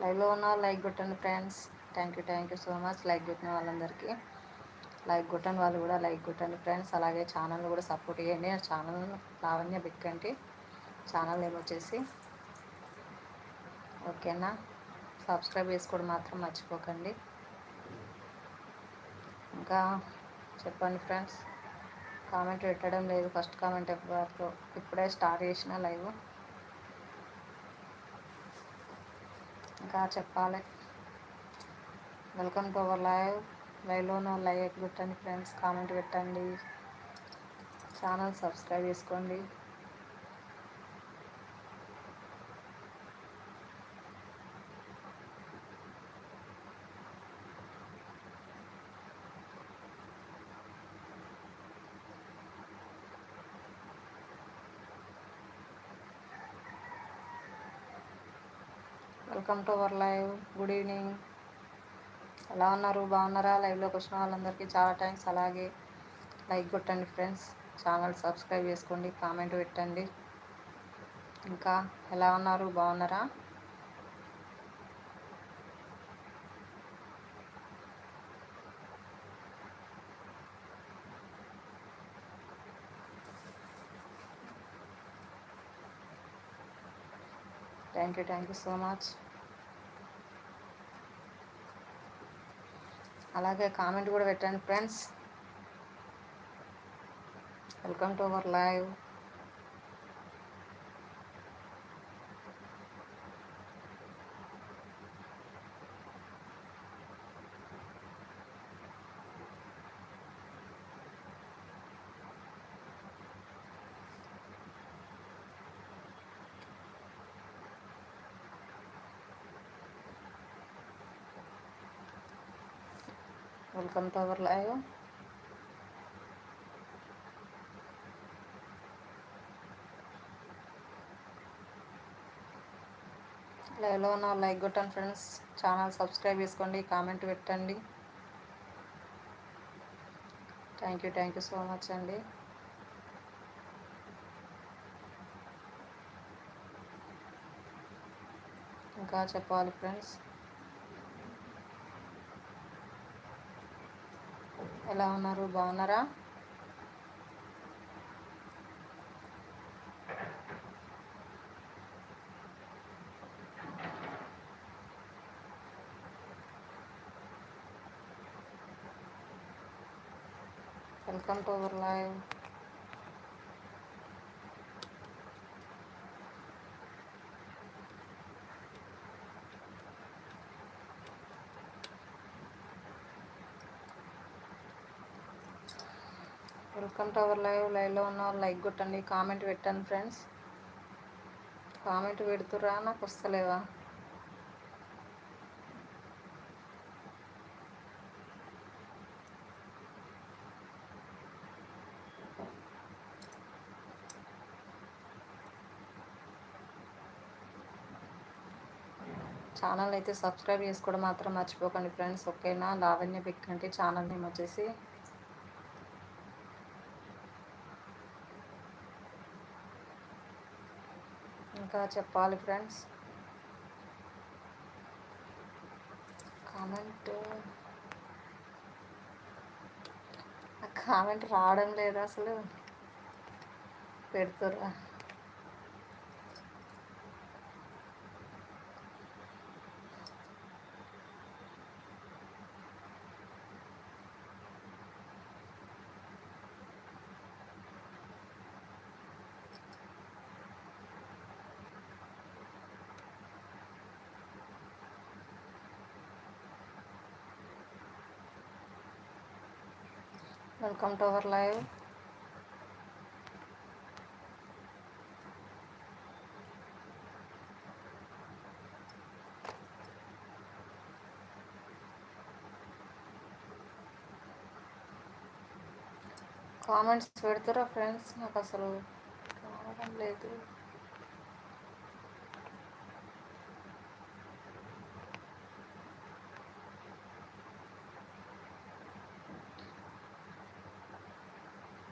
లైవ్లో ఉన్న లైక్ కొట్టండి friends. Thank you so much. Like కొట్టిన వాళ్ళందరికీ, లైక్ కొట్టండి వాళ్ళు కూడా లైక్ కొట్టండి ఫ్రెండ్స్. అలాగే ఛానల్ కూడా సపోర్ట్ చేయండి. ఆ ఛానల్ లావణ్య బిక్కంటి ఛానల్ ఏమొచ్చేసి, ఓకేనా? సబ్స్క్రైబ్ చేసుకోవడం మాత్రం మర్చిపోకండి. ఇంకా చెప్పండి ఫ్రెండ్స్. కామెంట్ పెట్టడం లేదు. ఫస్ట్ కామెంట్ ఎప్పుడు ఇప్పుడే స్టార్ట్ చేసిన లైవ్. ఇంకా చెప్పాలి. Welcome to our live. లైవ్లోనూ లైక్ కొట్టండి ఫ్రెండ్స్, కామెంట్ పెట్టండి, ఛానల్ సబ్స్క్రైబ్ చేసుకోండి. Welcome to our live. Good evening. ఎలా ఉన్నారు? బాగున్నారా? లైవ్లోకి వచ్చిన వాళ్ళందరికీ చాలా థ్యాంక్స్. అలాగే లైక్ కొట్టండి ఫ్రెండ్స్, ఛానల్ సబ్స్క్రైబ్ చేసుకోండి, కామెంట్ పెట్టండి. ఇంకా ఎలా ఉన్నారు? బాగున్నారా? Thank you so much. అలాగే కామెంట్ కూడా పెట్టండి friends. Welcome to our live. Welcome to our live. లైవ్లో ఉన్న లైక్ కొట్టండి ఫ్రెండ్స్, ఛానల్ సబ్స్క్రైబ్ చేసుకోండి, కామెంట్ పెట్టండి. థ్యాంక్ యూ సో మచ్ అండి. ఇంకా చెప్పాలి ఫ్రెండ్స్. ఎలా ఉన్నారు? బాగున్నారా? Welcome to our live. Welcome to our live. లైవ్లో ఉన్న లైక్ కొట్టండి, కామెంట్ పెట్టండి ఫ్రెండ్స్. కామెంట్ పెడుతురా? నాకు వస్తలేవా? ఛానల్ అయితే సబ్స్క్రైబ్ చేసుకోవడం మాత్రం మర్చిపోకండి ఫ్రెండ్స్, ఓకేనా? లావణ్య బిక్ అంటే ఛానల్ నేమ్ వచ్చేసి. ఇంకా చెప్పాలి ఫ్రెండ్స్. కామెంట్ రావడం లేదు అసలు. పెడుతురా? Welcome to our live. Comments పెడతారా ఫ్రెండ్స్? నాకు అసలు రావడం లేదు.